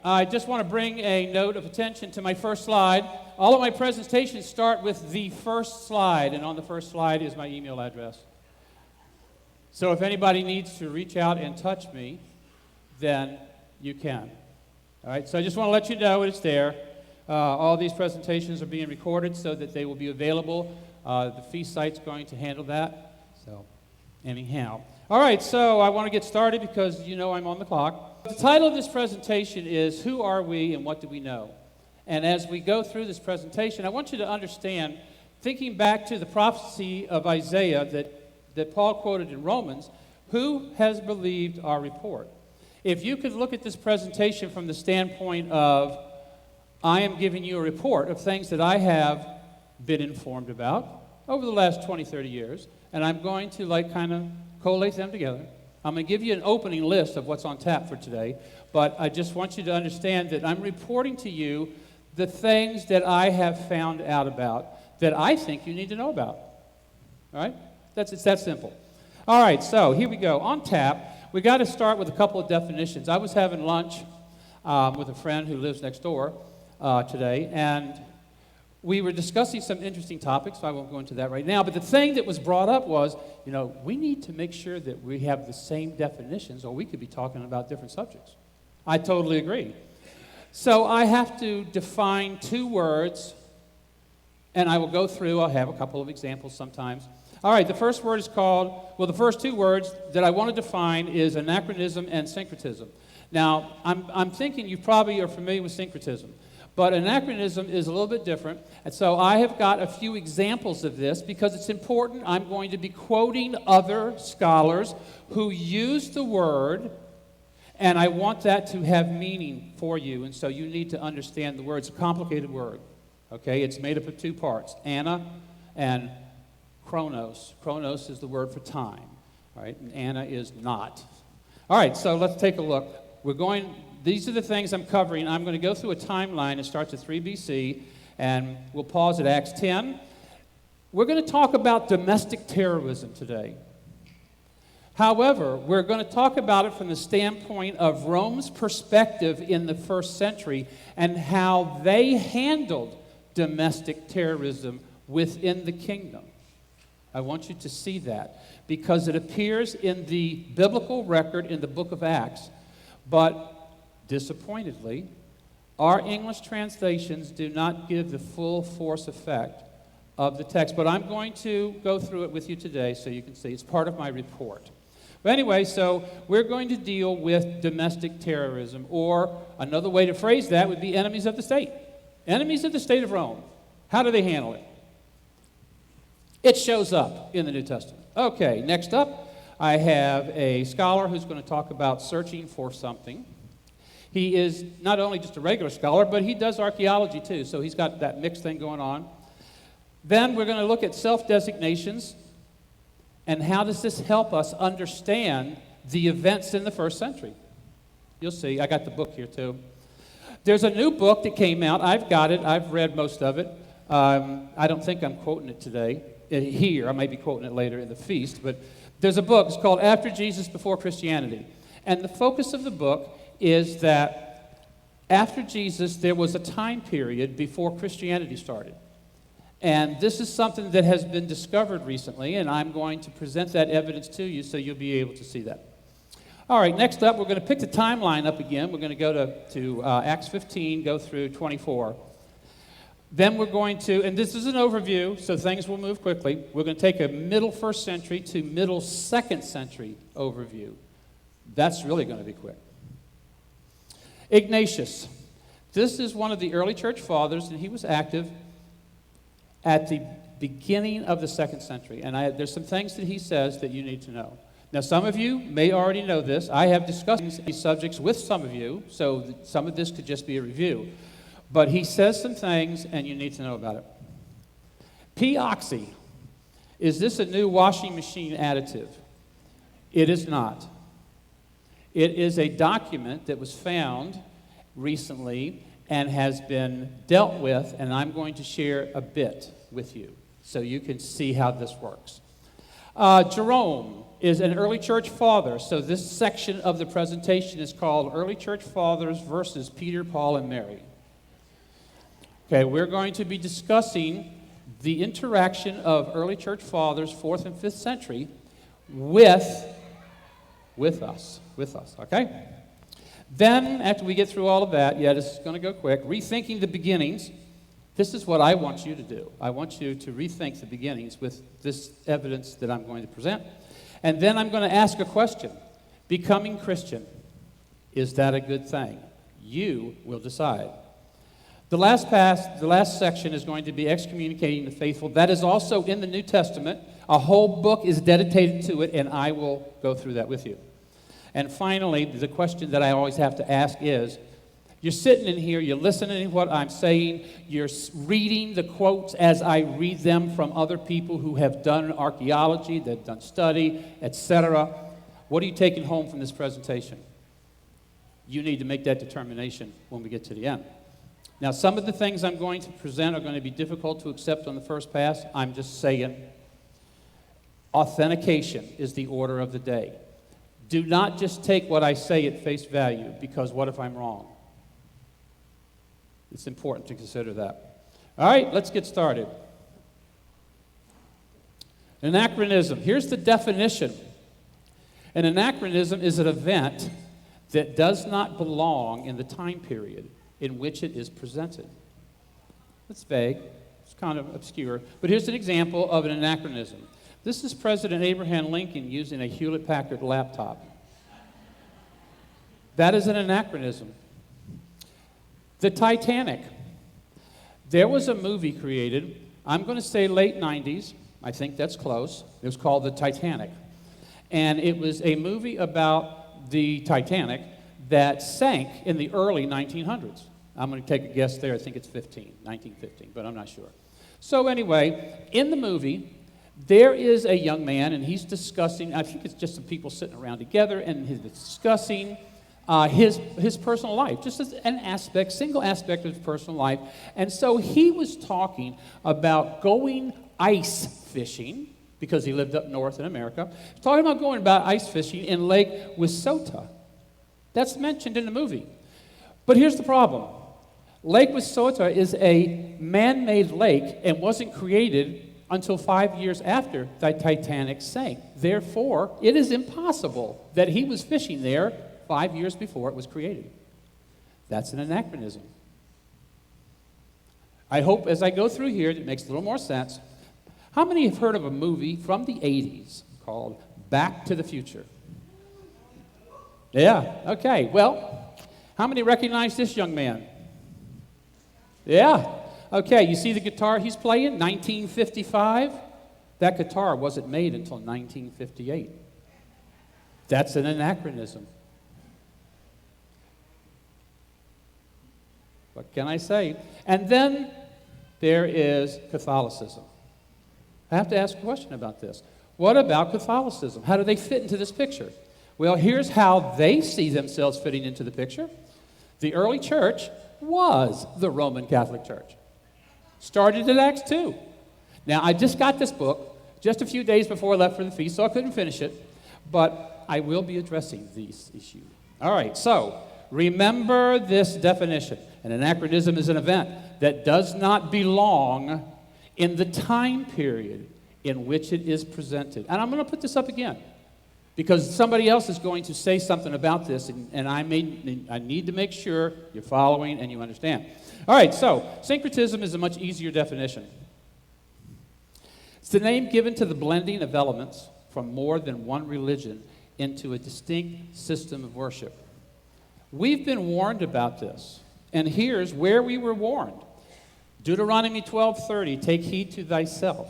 I just want to bring a note of attention to my first slide. All of my presentations start with the first slide, and on the first slide is my email address. So if anybody needs to reach out and touch me, then you can. All right, so I just want to let you know it's there. All these presentations are being recorded so that they will be available. The feast site's going to handle that. So anyhow. All right, so I want to get started because you know I'm on the clock. The title of this presentation is Who Are We and What Do We Know? And as we go through this presentation, I want you to understand, thinking back to the prophecy of Isaiah that Paul quoted in Romans, who has believed our report? If you could look at this presentation from the standpoint of, I am giving you a report of things that I have been informed about over the last 20, 30 years, and I'm going to kind of collate them together. I'm going to give you an opening list of what's on tap for today, but I just want you to understand that I'm reporting to you the things that I have found out about that I think you need to know about. All right? It's that simple. All right, so here we go. On tap, we got to start with a couple of definitions. I was having lunch with a friend who lives next door today, and we were discussing some interesting topics, so I won't go into that right now, but the thing that was brought up was, we need to make sure that we have the same definitions, or we could be talking about different subjects. I totally agree. So I have to define two words, and I will go through. I'll have a couple of examples sometimes. All right, the first word is the first two words that I want to define is anachronism and syncretism. Now, I'm thinking you probably are familiar with syncretism, but anachronism is a little bit different, and so I have got a few examples of this because it's important. I'm going to be quoting other scholars who use the word, and I want that to have meaning for you, and so you need to understand the word. It's a complicated word, okay? It's made up of two parts, ana and chronos. Chronos is the word for time, all right? And ana is not. All right, so let's take a look. These are the things I'm covering. I'm going to go through a timeline. It starts at 3 BC, and we'll pause at Acts 10. We're going to talk about domestic terrorism today. However, we're going to talk about it from the standpoint of Rome's perspective in the first century and how they handled domestic terrorism within the kingdom. I want you to see that because it appears in the biblical record in the book of Acts, but disappointedly, our English translations do not give the full force effect of the text. But I'm going to go through it with you today so you can see. It's part of my report. But anyway, so we're going to deal with domestic terrorism, or another way to phrase that would be enemies of the state. Enemies of the state of Rome. How do they handle it? It shows up in the New Testament. Okay, next up, I have a scholar who's going to talk about searching for something. He is not only just a regular scholar, but he does archaeology too, so he's got that mixed thing going on. Then we're going to look at self-designations and how does this help us understand the events in the first century. You'll see, I got the book here too. There's a new book that came out. I've got it. I've read most of it. I don't think I'm quoting it today here. I may be quoting it later in the feast, but there's a book. It's called After Jesus, Before Christianity. And the focus of the book is that after Jesus, there was a time period before Christianity started. And this is something that has been discovered recently, and I'm going to present that evidence to you so you'll be able to see that. All right, next up, we're going to pick the timeline up again. We're going to go to Acts 15, go through 24. Then we're going to, and this is an overview, so things will move quickly. We're going to take a middle first century to middle second century overview. That's really going to be quick. Ignatius. This is one of the early church fathers, and he was active at the beginning of the second century. And there's some things that he says that you need to know. Now, some of you may already know this. I have discussed these subjects with some of you, so some of this could just be a review. But he says some things, and you need to know about it. P-oxy. Is this a new washing machine additive? It is not. It is a document that was found recently and has been dealt with, and I'm going to share a bit with you so you can see how this works. Jerome. is an early church father. So this section of the presentation is called Early Church Fathers versus Peter, Paul, and Mary. Okay, we're going to be discussing the interaction of early church fathers, 4th and 5th century, with us, okay? Then, after we get through all of that, this is going to go quick, rethinking the beginnings. This is what I want you to do. I want you to rethink the beginnings with this evidence that I'm going to present. And then I'm going to ask a question. Becoming Christian, is that a good thing? You will decide. The last section is going to be excommunicating the faithful. That is also in the New Testament. A whole book is dedicated to it, and I will go through that with you. And finally, the question that I always have to ask is, you're sitting in here, you're listening to what I'm saying, you're reading the quotes as I read them from other people who have done archaeology, they've done study, etc. What are you taking home from this presentation? You need to make that determination when we get to the end. Now, some of the things I'm going to present are going to be difficult to accept on the first pass. I'm just saying, authentication is the order of the day. Do not just take what I say at face value, because what if I'm wrong? It's important to consider that. All right, let's get started. Anachronism. Here's the definition. An anachronism is an event that does not belong in the time period in which it is presented. It's vague. It's kind of obscure. But here's an example of an anachronism. This is President Abraham Lincoln using a Hewlett-Packard laptop. That is an anachronism. The Titanic. There was a movie created, I'm going to say late 90s, I think that's close. It was called The Titanic. And it was a movie about the Titanic that sank in the early 1900s. I'm going to take a guess there, I think it's 1915, but I'm not sure. So anyway, in the movie, there is a young man, and he's discussing, I think it's just some people sitting around together, and he's discussing his personal life, just as an aspect, single aspect of his personal life. And so he was talking about going ice fishing, because he lived up north in America. He's talking about going about ice fishing in Lake Wissota. That's mentioned in the movie. But here's the problem. Lake Wissota is a man-made lake and wasn't created until 5 years after the Titanic sank. Therefore, it is impossible that he was fishing there 5 years before it was created. That's an anachronism. I hope as I go through here, it makes a little more sense. How many have heard of a movie from the 80s called Back to the Future? Yeah, okay. Well, how many recognize this young man? Yeah. Okay, you see the guitar he's playing? 1955? That guitar wasn't made until 1958. That's an anachronism. What can I say? And then there is Catholicism. I have to ask a question about this. What about Catholicism? How do they fit into this picture? Well, here's how they see themselves fitting into the picture. The early church was the Roman Catholic Church. Started at Acts 2. Now, I just got this book just a few days before I left for the feast, so I couldn't finish it, but I will be addressing these issues. All right, so remember this definition. An anachronism is an event that does not belong in the time period in which it is presented. And I'm going to put this up again, because somebody else is going to say something about this, and I need to make sure you're following and you understand. All right, so syncretism is a much easier definition. It's the name given to the blending of elements from more than one religion into a distinct system of worship. We've been warned about this, and here's where we were warned. Deuteronomy 12:30, take heed to thyself.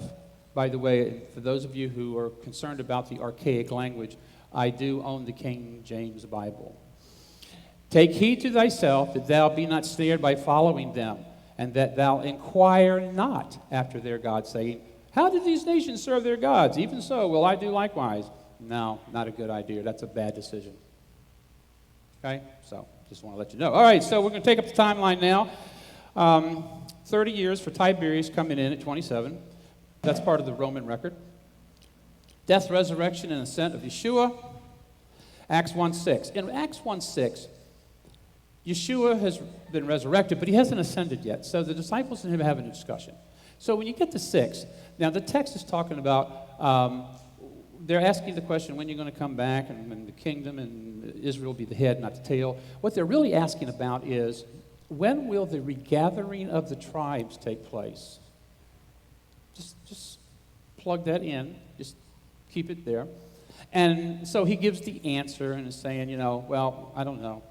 By the way, for those of you who are concerned about the archaic language, I do own the King James Bible. Take heed to thyself that thou be not snared by following them, and that thou inquire not after their gods, saying, how did these nations serve their gods? Even so will I do likewise. No, not a good idea. That's a bad decision. Okay? So, just want to let you know. All right, so we're going to take up the timeline now. 30 years for Tiberius coming in at 27. That's part of the Roman record. death, resurrection, and ascent of Yeshua. Acts 1:6. In Acts 1:6, Yeshua has been resurrected, but he hasn't ascended yet. So the disciples and him are having a discussion. So when you get to 6, now the text is talking about, they're asking the question, when you're going to come back, and when the kingdom and Israel will be the head, not the tail. What they're really asking about is, when will the regathering of the tribes take place? Just plug that in. Just keep it there. And so he gives the answer and is saying, well, I don't know,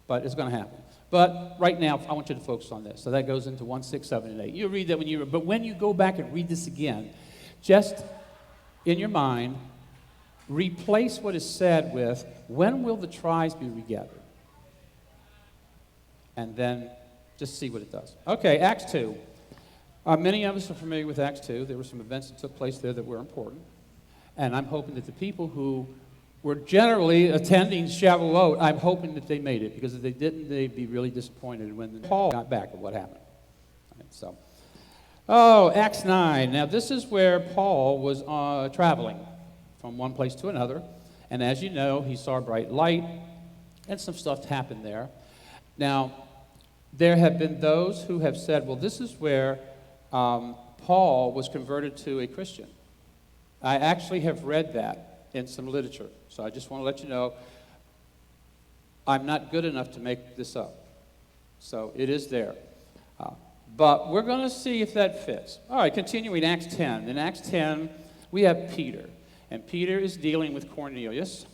but it's going to happen. But right now, I want you to focus on this. So that goes into 1, 6, 7, and 8. You read that but when you go back and read this again, just in your mind, replace what is said with, when will the tribes be regathered? And then just see what it does. Okay, Acts 2. Many of us are familiar with Acts 2. There were some events that took place there that were important. And I'm hoping that the people who were generally attending Shavuot, I'm hoping that they made it, because if they didn't, they'd be really disappointed when Paul got back of what happened. All right, Acts 9. Now, this is where Paul was traveling from one place to another. And as you know, he saw a bright light, and some stuff happened there. Now, there have been those who have said, well, this is where Paul was converted to a Christian. I actually have read that in some literature. So I just want to let you know, I'm not good enough to make this up. So it is there. But we're going to see if that fits. All right, continuing Acts 10. In Acts 10, we have Peter. And Peter is dealing with Cornelius.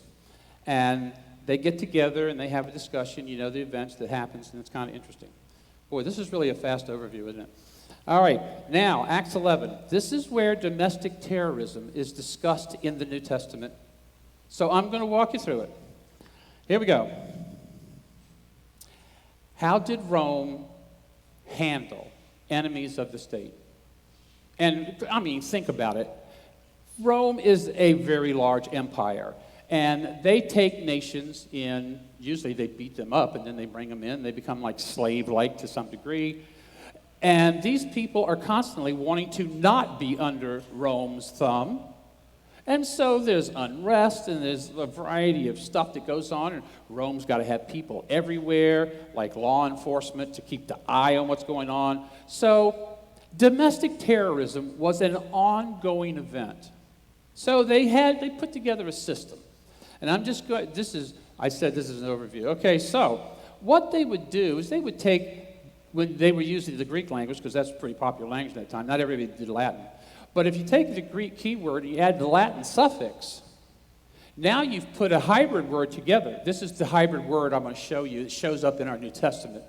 And they get together and they have a discussion, the events that happens, and it's kind of interesting. Boy, this is really a fast overview, isn't it? All right, now, Acts 11. This is where domestic terrorism is discussed in the New Testament. So I'm going to walk you through it. Here we go. How did Rome handle enemies of the state? And, think about it. Rome is a very large empire. And they take nations in, usually they beat them up, and then they bring them in. They become like slave-like to some degree. And these people are constantly wanting to not be under Rome's thumb. And so there's unrest, and there's a variety of stuff that goes on. And Rome's got to have people everywhere, like law enforcement, to keep the eye on what's going on. So domestic terrorism was an ongoing event. So they put together a system. And I'm just going, I said this is an overview. Okay, so what they would do is they would take, when they were using the Greek language, because that's a pretty popular language at that time, not everybody did Latin. But if you take the Greek keyword and you add the Latin suffix, now you've put a hybrid word together. This is the hybrid word I'm going to show you. It shows up in our New Testament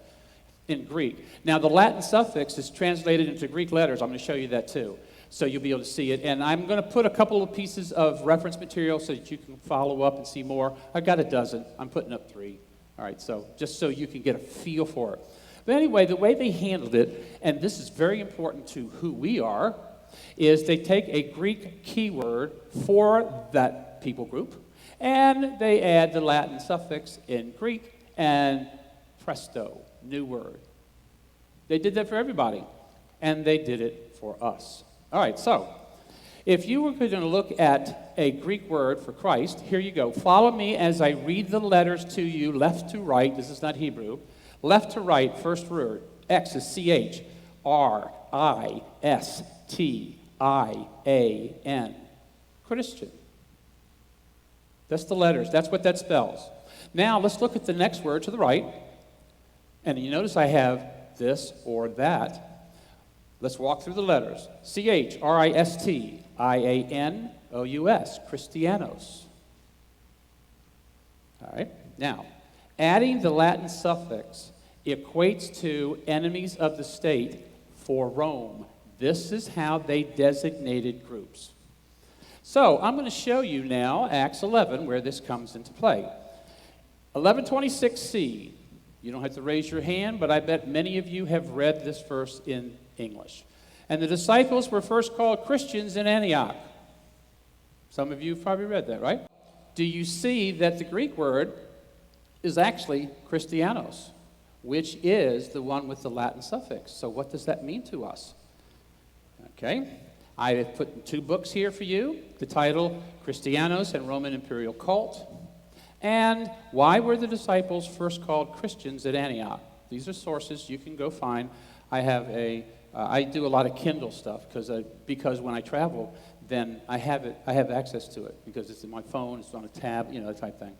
in Greek. Now, the Latin suffix is translated into Greek letters. I'm going to show you that too. So you'll be able to see it. And I'm going to put a couple of pieces of reference material so that you can follow up and see more. I've got a dozen. I'm putting up 3. All right, so just so you can get a feel for it. But anyway, the way they handled it, and this is very important to who we are, is they take a Greek keyword for that people group, and they add the Latin suffix in Greek, and presto, new word. They did that for everybody, and they did it for us. All right, so if you were going to look at a Greek word for Christ, here you go. Follow me as I read the letters to you, left to right. This is not Hebrew. Left to right, first word. X is Christian. Christian. That's the letters. That's what that spells. Now, let's look at the next word to the right. And you notice I have this or that. Let's walk through the letters. Christianos. Christianos. All right. Now, adding the Latin suffix equates to enemies of the state for Rome. This is how they designated groups. So I'm going to show you now Acts 11, where this comes into play. 1126c. You don't have to raise your hand, but I bet many of you have read this verse in English. And the disciples were first called Christians in Antioch. Some of you have probably read that, right? Do you see that the Greek word is actually Christianos, which is the one with the Latin suffix? So what does that mean to us? Okay. I have put 2 books here for you. The title, Christianos and Roman Imperial Cult, and Why Were the Disciples First Called Christians at Antioch? These are sources you can go find. I do a lot of Kindle stuff because when I travel, then I have access to it because it's in my phone, it's on a tab, that type thing.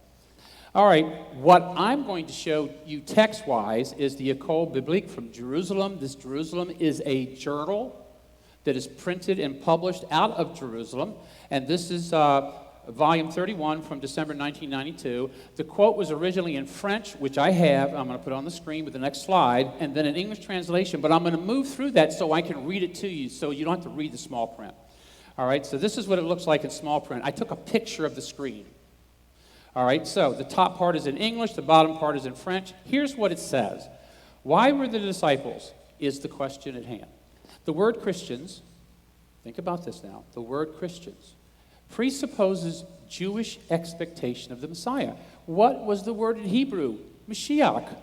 All right, what I'm going to show you text-wise is the École Biblique from Jerusalem. This Jerusalem is a journal that is printed and published out of Jerusalem, and this is volume 31 from December 1992. The quote was originally in French, which I have. I'm going to put on the screen with the next slide, and then an English translation, but I'm going to move through that so I can read it to you so you don't have to read the small print. All right, so this is what it looks like in small print. I took a picture of the screen. All right, so the top part is in English, the bottom part is in French. Here's what it says. Why were the disciples is the question at hand. The word Christians, think about this now, the word Christians presupposes Jewish expectation of the Messiah. What was the word in Hebrew? Mashiach.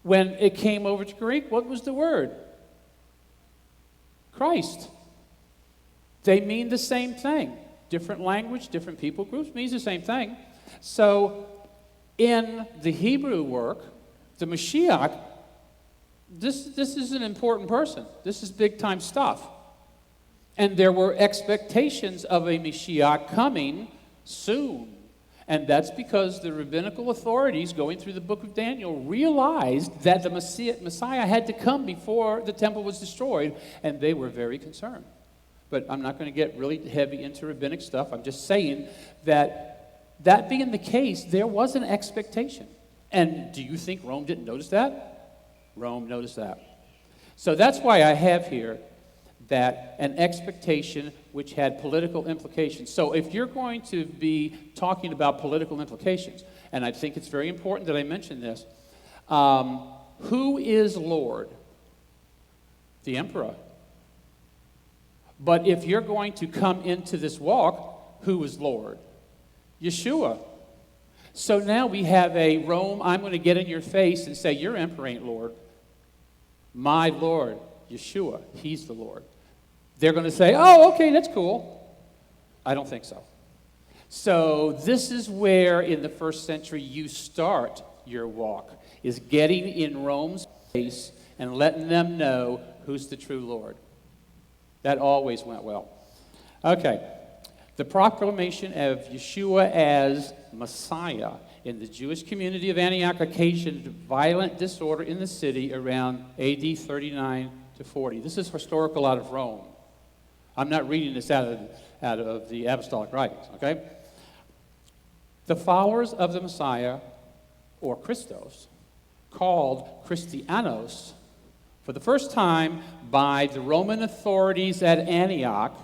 When it came over to Greek, what was the word? Christ. They mean the same thing. Different language, different people groups means the same thing. So in the Hebrew work, the Mashiach, this is an important person. This is big-time stuff. And there were expectations of a Mashiach coming soon. And that's because the rabbinical authorities going through the book of Daniel realized that the Messiah had to come before the temple was destroyed, and they were very concerned. But I'm not going to get really heavy into rabbinic stuff. I'm just saying that being the case, there was an expectation. And do you think Rome didn't notice that? Rome noticed that. So that's why I have here that an expectation which had political implications. So if you're going to be talking about political implications, and I think it's very important that I mention this, who is Lord? The emperor. But if you're going to come into this walk, who is Lord? Yeshua. So now we have a Rome, I'm going to get in your face and say, your emperor ain't Lord. My Lord, Yeshua, he's the Lord. They're going to say, oh, okay, that's cool. I don't think so. So this is where in the first century you start your walk, is getting in Rome's face and letting them know who's the true Lord. That always went well. Okay. The proclamation of Yeshua as Messiah in the Jewish community of Antioch occasioned violent disorder in the city around AD 39 to 40. This is historical out of Rome. I'm not reading this out of the apostolic writings, okay? The followers of the Messiah, or Christos, called Christianos for the first time by the Roman authorities at Antioch,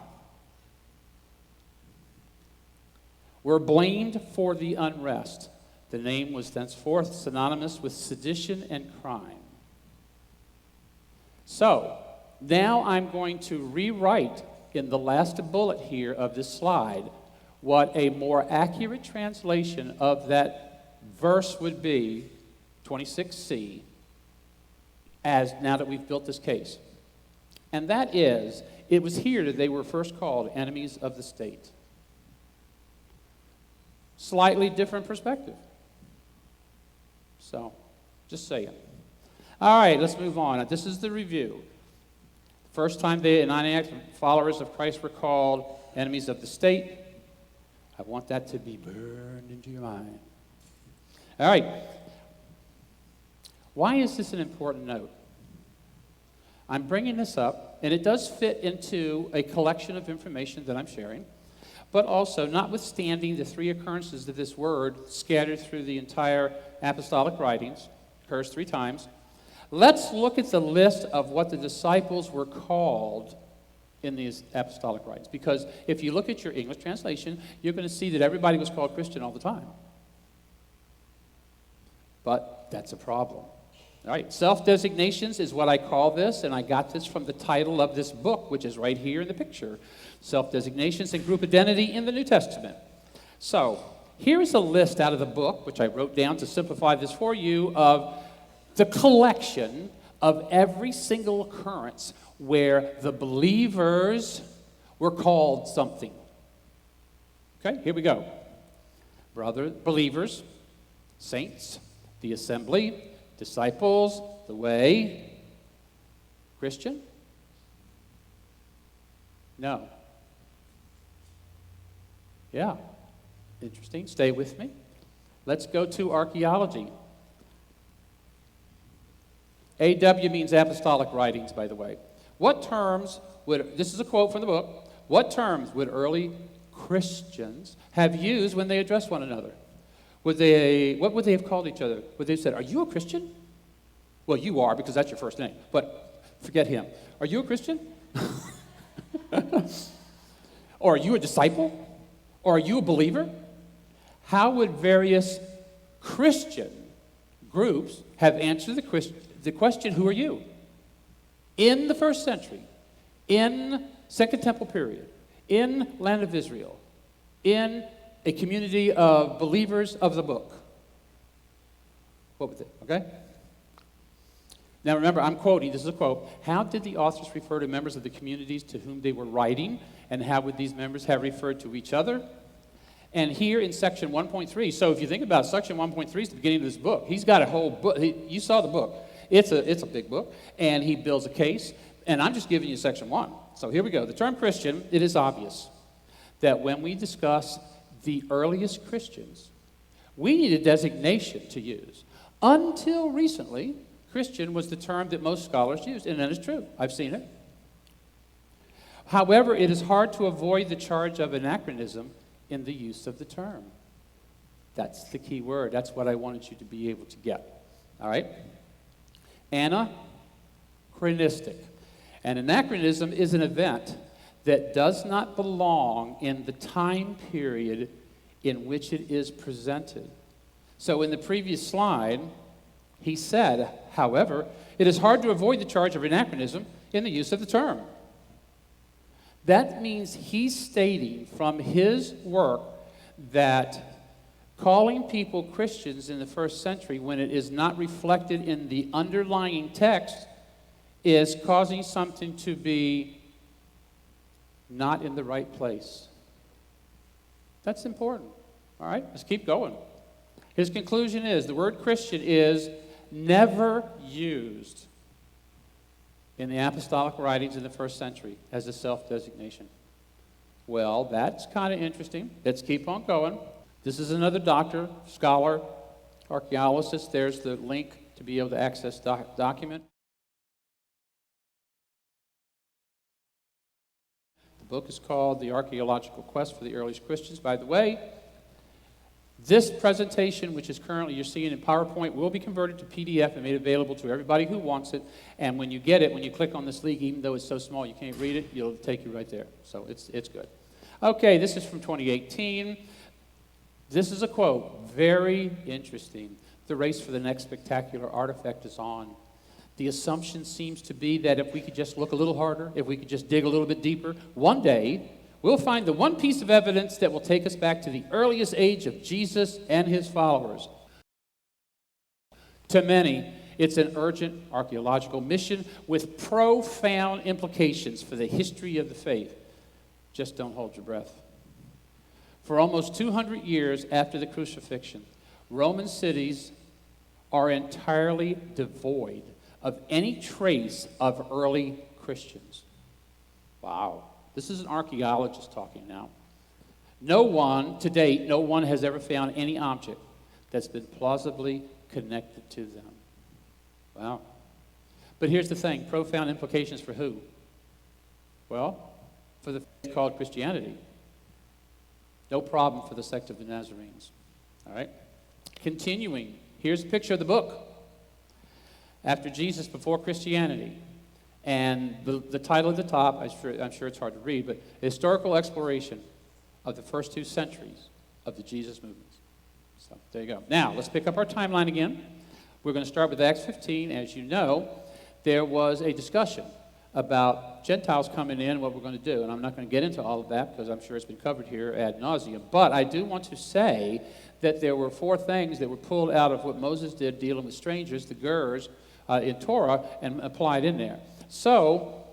were blamed for the unrest. The name was thenceforth synonymous with sedition and crime. So, now I'm going to rewrite in the last bullet here of this slide what a more accurate translation of that verse would be, 26c, as now that we've built this case. And that is, it was here that they were first called enemies of the state. Slightly different perspective. So, just saying. All right, let's move on. This is the review. First time the Antioch followers of Christ were called enemies of the state. I want that to be burned into your mind. All right. Why is this an important note? I'm bringing this up, and it does fit into a collection of information that I'm sharing, but also, notwithstanding the 3 occurrences of this word scattered through the entire apostolic writings, occurs 3 times, let's look at the list of what the disciples were called in these apostolic writings. Because if you look at your English translation, you're going to see that everybody was called Christian all the time. But that's a problem. All right, self-designations is what I call this, and I got this from the title of this book, which is right here in the picture. Self-designations and group identity in the New Testament. So, here's a list out of the book, which I wrote down to simplify this for you, of the collection of every single occurrence where the believers We're called something. Okay, here we go. Believers, saints, the assembly, disciples, the way. Christian? No. Yeah. Interesting. Stay with me. Let's go to archaeology. AW means apostolic writings, by the way. What terms would, this is a quote from the book, what terms would early Christians have used when they addressed one another? What would they have called each other? Would they have said, are you a Christian? Well, you are, because that's your first name, but forget him. Are you a Christian? Or are you a disciple? Or are you a believer? How would various Christian groups have answered the question, who are you? In the first century, in Second Temple period, in land of Israel, in a community of believers of the book. What would they, okay? Now remember, I'm quoting, this is a quote. How did the authors refer to members of the communities to whom they were writing, and how would these members have referred to each other? And here in section 1.3, so if you think about it, section 1.3 is the beginning of this book. He's got a whole book. You saw the book. It's a big book, and he builds a case, and I'm just giving you section 1. So here we go. The term Christian, it is obvious that when we discuss the earliest Christians, we need a designation to use. Until recently, Christian was the term that most scholars used, and that is true. I've seen it. However, it is hard to avoid the charge of anachronism in the use of the term. That's the key word. That's what I wanted you to be able to get. All right? Anachronistic. An anachronism is an event that does not belong in the time period in which it is presented. So in the previous slide, he said, however, it is hard to avoid the charge of anachronism in the use of the term. That means he's stating from his work that calling people Christians in the first century when it is not reflected in the underlying text is causing something to be not in the right place. That's important. All right, let's keep going. His conclusion is the word Christian is never used in the apostolic writings in the first century as a self-designation. Well, that's kind of interesting. Let's keep on going. This is another doctor, scholar, archaeologist. There's the link to be able to access document. The book is called The Archaeological Quest for the Earliest Christians. By the way, this presentation, which is currently you're seeing in PowerPoint, will be converted to PDF and made available to everybody who wants it. And when you get it, when you click on this link, even though it's so small you can't read it, it'll take you right there. So it's good. Okay, this is from 2018. This is a quote, very interesting. The race for the next spectacular artifact is on. The assumption seems to be that if we could just look a little harder, if we could just dig a little bit deeper, one day we'll find the one piece of evidence that will take us back to the earliest age of Jesus and his followers. To many, it's an urgent archaeological mission with profound implications for the history of the faith. Just don't hold your breath. For almost 200 years after the crucifixion, Roman cities are entirely devoid of any trace of early Christians. Wow. This is an archaeologist talking now. No one, to date, no one has ever found any object that's been plausibly connected to them. Wow. But here's the thing, profound implications for who? Well, for the faith called Christianity. No problem for the sect of the Nazarenes. All right? Continuing, here's a picture of the book. After Jesus, before Christianity. And the title at the top, I'm sure it's hard to read, but Historical Exploration of the First 2 Centuries of the Jesus Movements. So there you go. Now, let's pick up our timeline again. We're going to start with Acts 15. As you know, there was a discussion about Gentiles coming in and what we're going to do. And I'm not going to get into all of that because I'm sure it's been covered here ad nauseum. But I do want to say that there were 4 things that were pulled out of what Moses did dealing with strangers, the Gers, in Torah, and applied in there. So,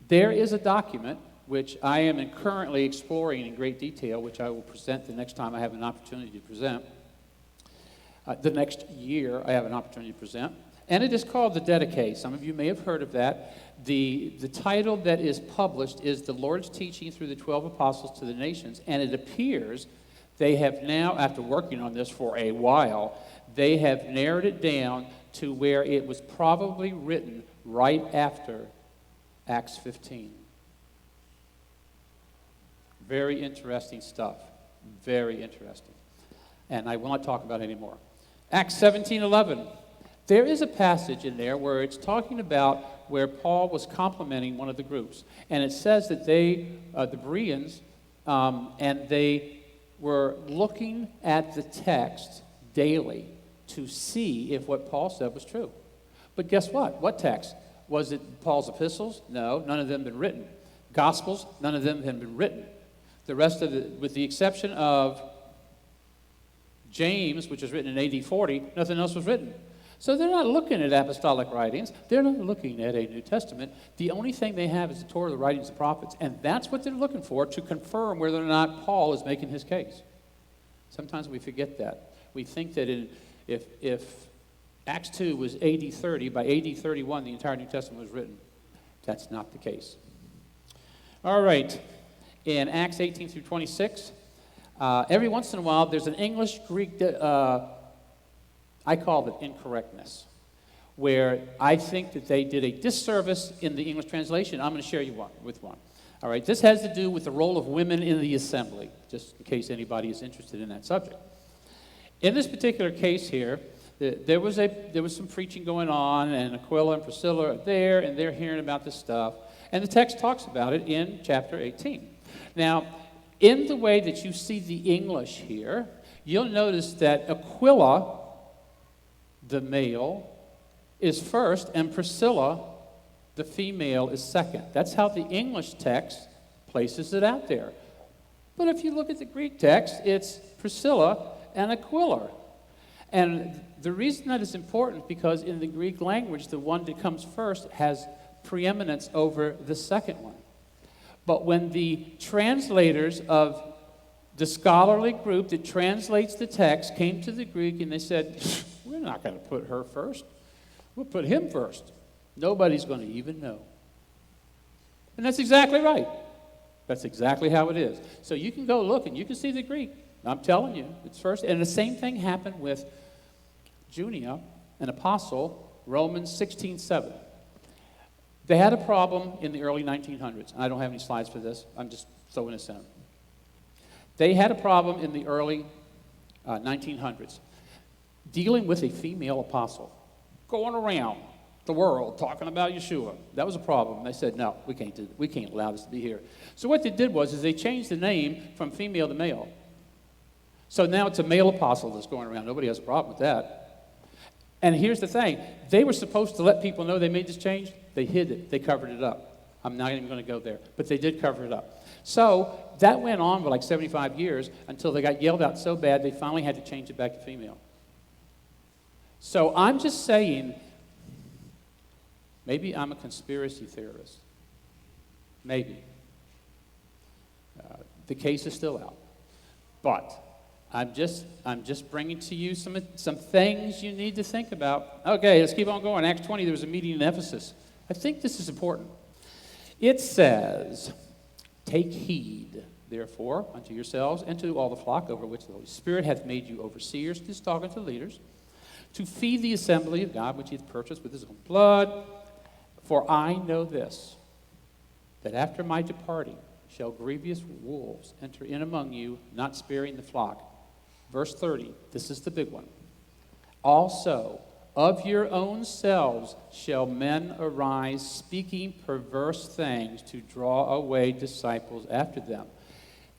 There is a document which I am currently exploring in great detail, which I will present the next time I have an opportunity to present. The next year I have an opportunity to present. And it is called the Didache. Some of you may have heard of that. The title that is published is The Lord's Teaching Through the 12 Apostles to the Nations. And it appears they have now, after working on this for a while, they have narrowed it down to where it was probably written right after Acts 15. Very interesting stuff. Very interesting. And I will not talk about it anymore. Acts 17:11. There is a passage in there where it's talking about where Paul was complimenting one of the groups. And it says that they, the Bereans, and they were looking at the text daily to see if what Paul said was true. But guess what? What text? Was it Paul's epistles? No, none of them had been written. Gospels? None of them had been written. The rest of it, with the exception of James, which was written in AD 40, nothing else was written. So they're not looking at apostolic writings. They're not looking at a New Testament. The only thing they have is the Torah, the writings of the prophets, and that's what they're looking for to confirm whether or not Paul is making his case. Sometimes we forget that. We think that if Acts 2 was AD 30, by AD 31 the entire New Testament was written. That's not the case. All right. In Acts 18 through 26, every once in a while there's an English-Greek, I call it incorrectness, where I think that they did a disservice in the English translation. I'm going to share you with one. All right, this has to do with the role of women in the assembly, just in case anybody is interested in that subject. In this particular case here, there was some preaching going on, and Aquila and Priscilla are there, and they're hearing about this stuff. And the text talks about it in chapter 18. Now, in the way that you see the English here, you'll notice that Aquila, the male, is first, and Priscilla, the female, is second. That's how the English text places it out there. But if you look at the Greek text, it's Priscilla and Aquila. And the reason that is important is because in the Greek language, the one that comes first has preeminence over the second one. But when the translators of the scholarly group that translates the text came to the Greek and they said, we're not going to put her first. We'll put him first. Nobody's going to even know. And that's exactly right. That's exactly how it is. So you can go look and you can see the Greek. I'm telling you, it's first. And the same thing happened with Junia, an apostle, Romans 16:7. They had a problem in the early 1900s. I don't have any slides for this. I'm just throwing this in. They had a problem in the early 1900s dealing with a female apostle going around the world talking about Yeshua. That was a problem. They said, no, we can't allow this to be here. So what they did was they changed the name from female to male. So now it's a male apostle that's going around. Nobody has a problem with that. And here's the thing. They were supposed to let people know they made this change. They hid it. They covered it up. I'm not even going to go there. But they did cover it up. So that went on for like 75 years until they got yelled out so bad they finally had to change it back to female. So I'm just saying, maybe I'm a conspiracy theorist. Maybe. The case is still out. But I'm just bringing to you some things you need to think about. Okay, let's keep on going. Acts 20, there was a meeting in Ephesus. I think this is important. It says, take heed, therefore, unto yourselves and to all the flock over which the Holy Spirit hath made you overseers, just talking to leaders, to feed the assembly of God which he hath purchased with his own blood. For I know this, that after my departing shall grievous wolves enter in among you, not sparing the flock. Verse 30, this is the big one. Also, of your own selves shall men arise, speaking perverse things to draw away disciples after them.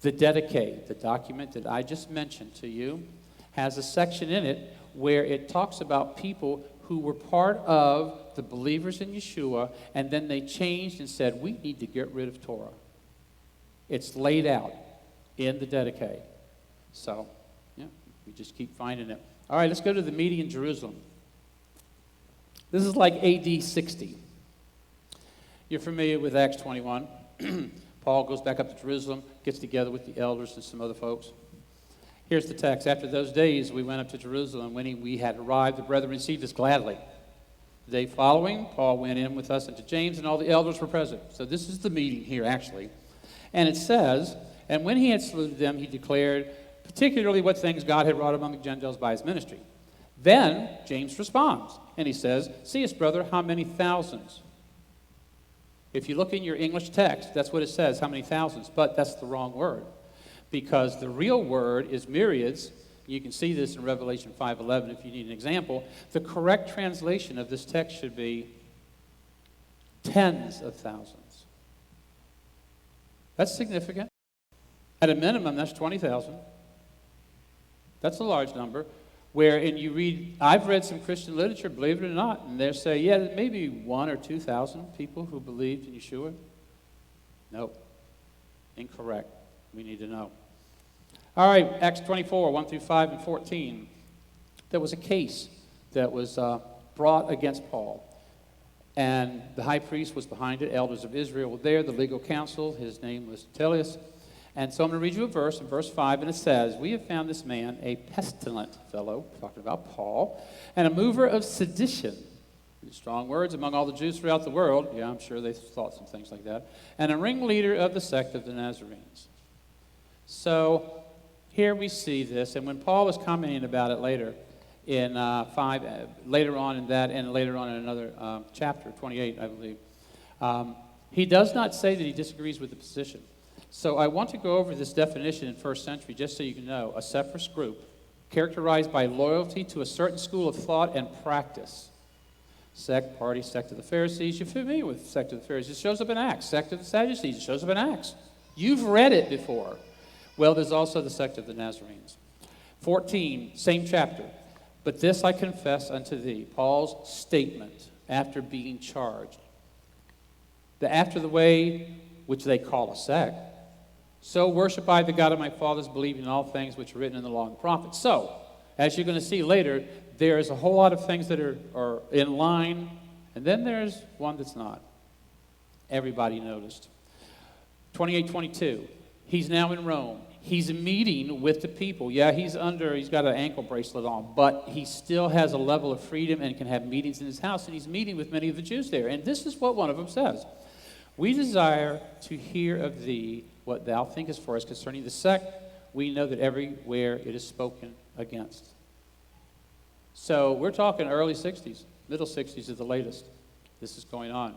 The Didache, the document that I just mentioned to you, has a section in it where it talks about people who were part of the believers in Yeshua, and then they changed and said, we need to get rid of Torah. It's laid out in the Didache. So, yeah, we just keep finding it. All right, let's go to the meeting in Jerusalem. This is like AD 60. You're familiar with Acts 21. Paul goes back up to Jerusalem, gets together with the elders and some other folks. Here's the text. After those days, we went up to Jerusalem. When we had arrived, the brethren received us gladly. The day following, Paul went in with us into James, and all the elders were present. So this is the meeting here, actually. And it says, and when he had saluted them, he declared particularly what things God had wrought among the Gentiles by his ministry. Then James responds, and he says, seest, brother, how many thousands? If you look in your English text, that's what it says, how many thousands, but that's the wrong word. Because the real word is myriads. You can see this in Revelation 5:11 if you need an example. The correct translation of this text should be tens of thousands. That's significant. At a minimum, that's 20,000. That's a large number. Wherein you read, I've read some Christian literature, believe it or not, and they say, yeah, maybe 1,000 or 2,000 people who believed in Yeshua. Nope. Incorrect. We need to know. All right, Acts 24, 1 through 5 and 14. There was a case that was brought against Paul. And the high priest was behind it. Elders of Israel were there. The legal counsel, his name was Tertullus. And so I'm going to read you a verse in verse 5, and it says, we have found this man a pestilent fellow, talking about Paul, and a mover of sedition. Strong words among all the Jews throughout the world. Yeah, I'm sure they thought some things like that. And a ringleader of the sect of the Nazarenes. So here we see this, and when Paul was commenting about it later in 5, later on in that, and later on in another chapter, 28, I believe, he does not say that he disagrees with the position. So I want to go over this definition in first century, just so you can know. A separate group, characterized by loyalty to a certain school of thought and practice. Sect, party, sect of the Pharisees. You're familiar with sect of the Pharisees. It shows up in Acts. Sect of the Sadducees. It shows up in Acts. You've read it before. Well, there's also the sect of the Nazarenes. 14, same chapter. But this I confess unto thee, Paul's statement after being charged. After the way which they call a sect, so worship I the God of my fathers, believing in all things which are written in the law and the prophets. So, as you're going to see later, there's a whole lot of things that are in line, and then there's one that's not. Everybody noticed. 28:22. He's now in Rome. He's meeting with the people. Yeah, he's got an ankle bracelet on, but he still has a level of freedom and can have meetings in his house, and he's meeting with many of the Jews there. And this is what one of them says. We desire to hear of thee what thou thinkest for us concerning the sect. We know that everywhere it is spoken against. So we're talking early 60s, middle 60s is the latest. This is going on.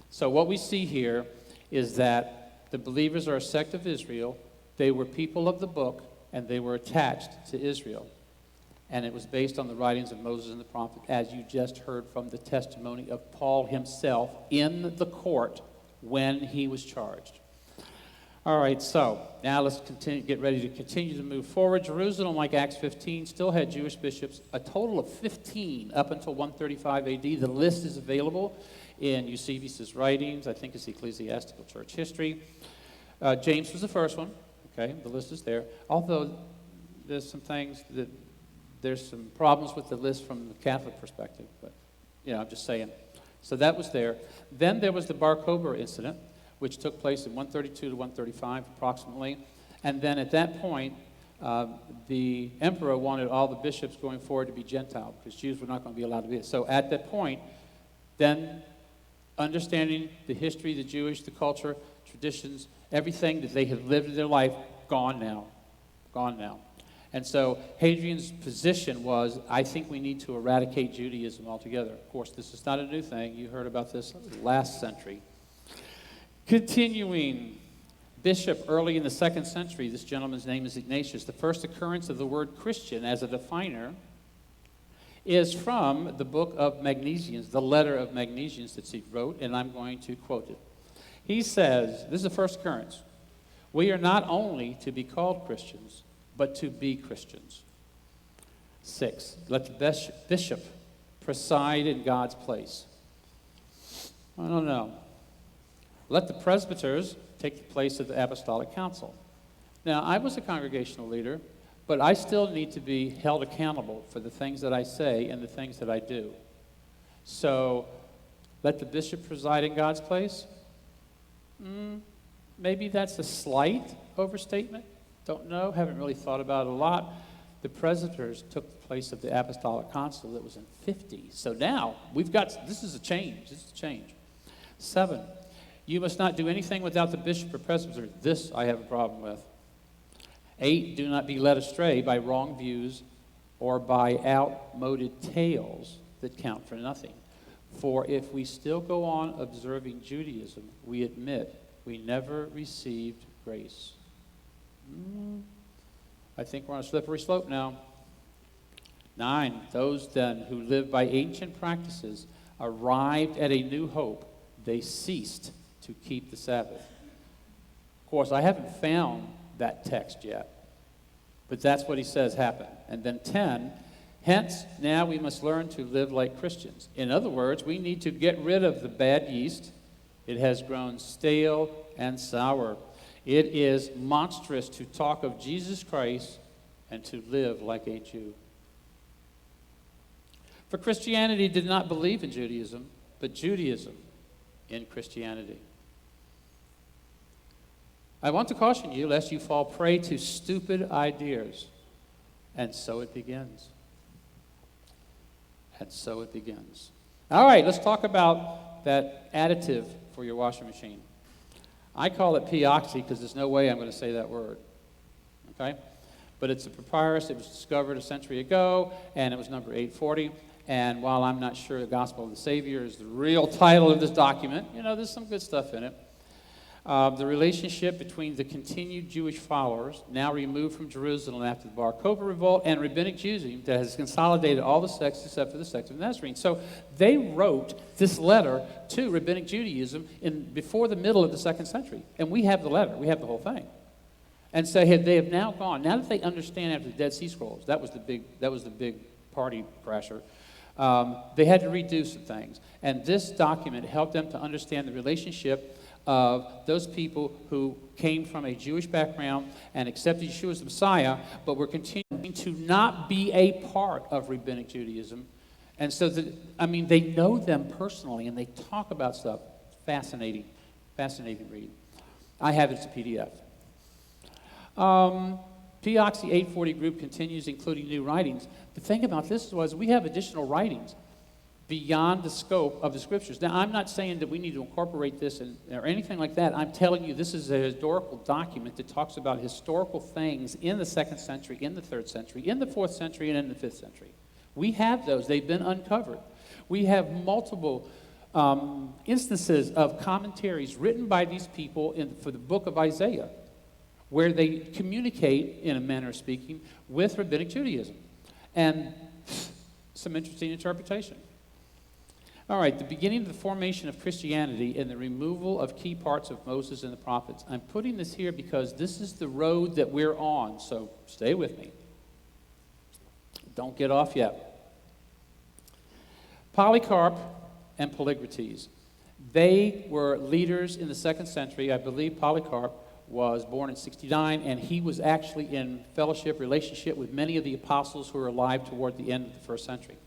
So what we see here is that the believers are a sect of Israel. They were people of the book, and they were attached to Israel. And it was based on the writings of Moses and the prophet, as you just heard from the testimony of Paul himself in the court when he was charged. All right, so now let's get ready to continue to move forward. Jerusalem, like Acts 15, still had Jewish bishops, a total of 15 up until 135 AD. The list is available in Eusebius' writings. I think it's Ecclesiastical Church History. James was the first one. Okay, the list is there. Although there's some problems with the list from the Catholic perspective, but I'm just saying. So that was there. Then there was the Bar Kokhba incident, which took place in 132 to 135 approximately. And then at that point, the emperor wanted all the bishops going forward to be Gentile because Jews were not going to be allowed to be. So at that point, then understanding the history, the Jewish, the culture, traditions, everything that they had lived in their life, gone now. And so Hadrian's position was, I think we need to eradicate Judaism altogether. Of course, this is not a new thing. You heard about this last century. Continuing, bishop early in the 2nd century, this gentleman's name is Ignatius. The first occurrence of the word Christian as a definer is from the book of Magnesians, the letter of Magnesians that he wrote, and I'm going to quote it. He says, this is the first occurrence, we are not only to be called Christians, but to be Christians. 6, let the bishop preside in God's place. I don't know. Let the presbyters take the place of the apostolic council. Now, I was a congregational leader, but I still need to be held accountable for the things that I say and the things that I do. So Let the bishop preside in God's place? Maybe that's a slight overstatement. Don't know. Haven't really thought about it a lot. The presbyters took the place of the apostolic council that was in 50. So now this is a change. This is a change. 7, you must not do anything without the bishop or presbyter. This I have a problem with. 8, do not be led astray by wrong views or by outmoded tales that count for nothing. For if we still go on observing Judaism, we admit we never received grace. I think we're on a slippery slope now. 9, those then who live by ancient practices arrived at a new hope. They ceased to keep the Sabbath. Of course, I haven't found that text yet, but that's what he says happened. And then 10, hence now we must learn to live like Christians. In other words, we need to get rid of the bad yeast. It has grown stale and sour. It is monstrous to talk of Jesus Christ and to live like a Jew. For Christianity did not believe in Judaism, but Judaism in Christianity. I want to caution you lest you fall prey to stupid ideas. And so it begins. And so it begins. All right, let's talk about that additive for your washing machine. I call it P-oxy because there's no way I'm going to say that word. Okay? But it's a papyrus. It was discovered a century ago, and it was number 840. And while I'm not sure the Gospel of the Savior is the real title of this document, there's some good stuff in it. The relationship between the continued Jewish followers, now removed from Jerusalem after the Bar Kokhba revolt, and rabbinic Judaism that has consolidated all the sects except for the sect of the Nazarene. So they wrote this letter to rabbinic Judaism before the middle of the 2nd century. And we have the letter. We have the whole thing. And so they have now gone. Now that they understand after the Dead Sea Scrolls, that was the big party crasher. They had to redo some things. And this document helped them to understand the relationship of those people who came from a Jewish background and accepted Yeshua as the Messiah, but were continuing to not be a part of rabbinic Judaism. And so, they know them personally, and they talk about stuff. Fascinating read. I have it as a PDF. P-oxy 840 group continues, including new writings. The thing about this was we have additional writings beyond the scope of the scriptures. Now, I'm not saying that we need to incorporate this or anything like that. I'm telling you this is a historical document that talks about historical things in the 2nd century, in the 3rd century, in the 4th century, and in the 5th century. We have those. They've been uncovered. We have multiple instances of commentaries written by these people for the book of Isaiah, where they communicate, in a manner of speaking, with rabbinic Judaism. And some interesting interpretation. All right, the beginning of the formation of Christianity and the removal of key parts of Moses and the prophets. I'm putting this here because this is the road that we're on, so stay with me. Don't get off yet. Polycarp and Polycrates. They were leaders in the 2nd century. I believe Polycarp was born in 69, and he was actually in fellowship, relationship with many of the apostles who were alive toward the end of the 1st century.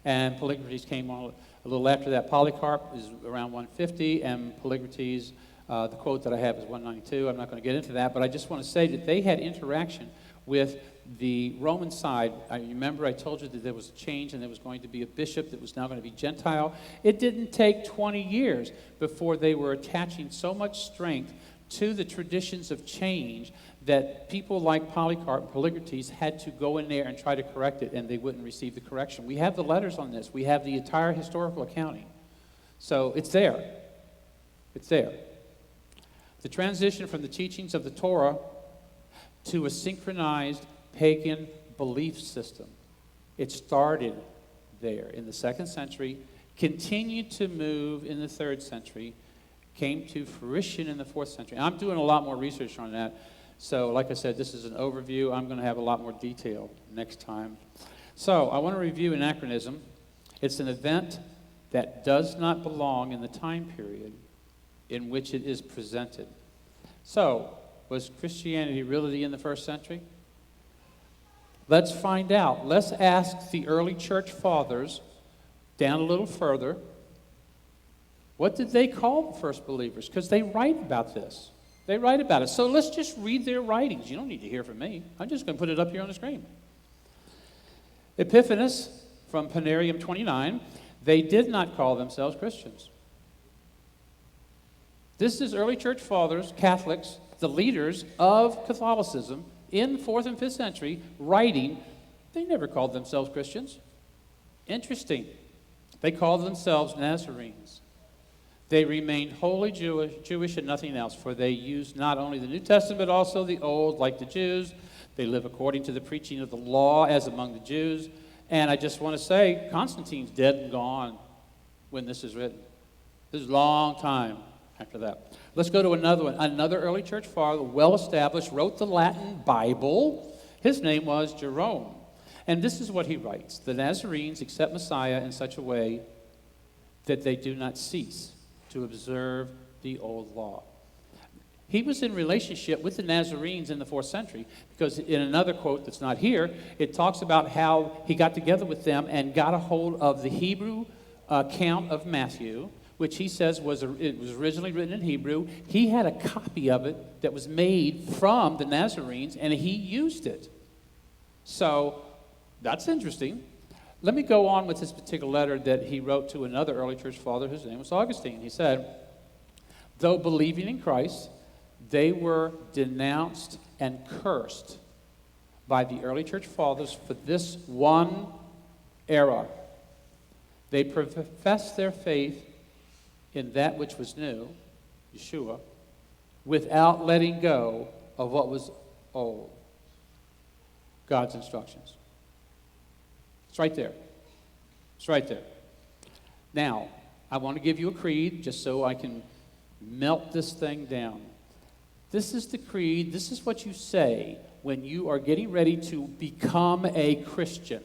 And Polycrates came on a little after that. Polycarp is around 150, and Polycrates, the quote that I have is 192. I'm not going to get into that, but I just want to say that they had interaction with the Roman side. I remember I told you that there was a change and there was going to be a bishop that was now going to be Gentile. It didn't take 20 years before they were attaching so much strength to the traditions of change that people like Polycarp and Polycrates had to go in there and try to correct it, and they wouldn't receive the correction. We have the letters on this. We have the entire historical accounting. So it's there. It's there. The transition from the teachings of the Torah to a synchronized pagan belief system. It started there in the 2nd century, continued to move in the 3rd century, came to fruition in the 4th century. I'm doing a lot more research on that. So, like I said, this is an overview. I'm going to have a lot more detail next time. So, I want to review anachronism. It's an event that does not belong in the time period in which it is presented. So, was Christianity really in the 1st century? Let's find out. Let's ask the early church fathers down a little further What did they call the first believers? Because they write about this. They write about it. So let's just read their writings. You don't need to hear from me. I'm just going to put it up here on the screen. Epiphanes from Panarium 29, they did not call themselves Christians. This is early church fathers, Catholics, the leaders of Catholicism in the 4th and 5th century, writing. They never called themselves Christians. Interesting. They called themselves Nazarenes. They remained wholly Jewish and nothing else, for they used not only the New Testament, but also the Old, like the Jews. They live according to the preaching of the law, as among the Jews. And I just want to say, Constantine's dead and gone when this is written. This is a long time after that. Let's go to another one. Another early church father, well-established, wrote the Latin Bible. His name was Jerome. And this is what he writes. The Nazarenes accept Messiah in such a way that they do not cease to observe the old law. He was in relationship with the Nazarenes in the 4th century, because in another quote that's not here, it talks about how he got together with them and got a hold of the Hebrew account of Matthew, which he says it was originally written in Hebrew. He had a copy of it that was made from the Nazarenes, and he used it. So that's interesting. Let me go on with this particular letter that he wrote to another early church father whose name was Augustine. He said, though believing in Christ, they were denounced and cursed by the early church fathers for this one error. They professed their faith in that which was new, Yeshua, without letting go of what was old, God's instructions. It's right there. It's right there. Now, I want to give you a creed just so I can melt this thing down. This is the creed. This is what you say when you are getting ready to become a Christian.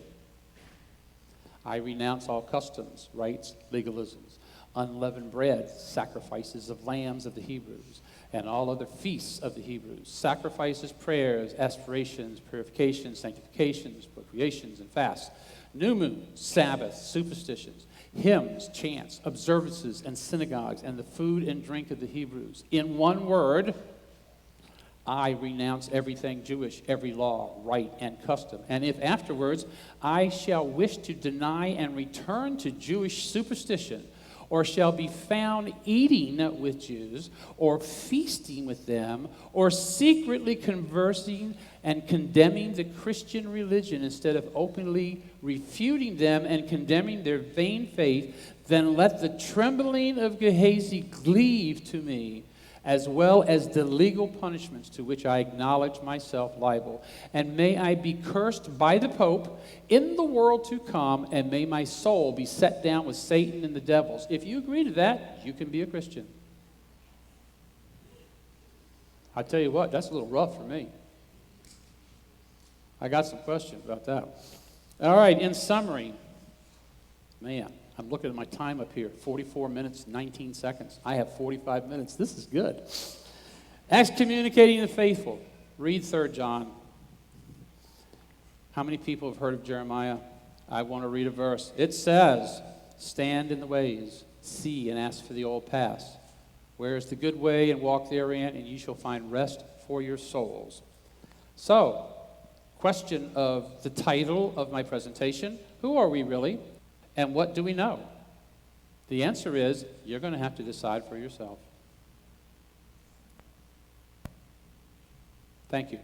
I renounce all customs, rites, legalisms, unleavened bread, sacrifices of lambs of the Hebrews, and all other feasts of the Hebrews, sacrifices, prayers, aspirations, purifications, sanctifications, procreations, and fasts, new moons, Sabbaths, superstitions, hymns, chants, observances, and synagogues, and the food and drink of the Hebrews. In one word, I renounce everything Jewish, every law, rite, and custom. And if afterwards I shall wish to deny and return to Jewish superstition, or shall be found eating with Jews, or feasting with them, or secretly conversing and condemning the Christian religion instead of openly refuting them and condemning their vain faith, then let the trembling of Gehazi cleave to me, as well as the legal punishments to which I acknowledge myself liable. And may I be cursed by the Pope in the world to come, and may my soul be set down with Satan and the devils. If you agree to that, you can be a Christian. I tell you what, that's a little rough for me. I got some questions about that. All right, in summary, man, I'm looking at my time up here, 44 minutes, 19 seconds. I have 45 minutes. This is good. Excommunicating the faithful. Read 3 John. How many people have heard of Jeremiah? I want to read a verse. It says, stand in the ways, see and ask for the old paths. Where is the good way, and walk therein, and you shall find rest for your souls. So, question of the title of my presentation, who are we really? And what do we know? The answer is, you're going to have to decide for yourself. Thank you.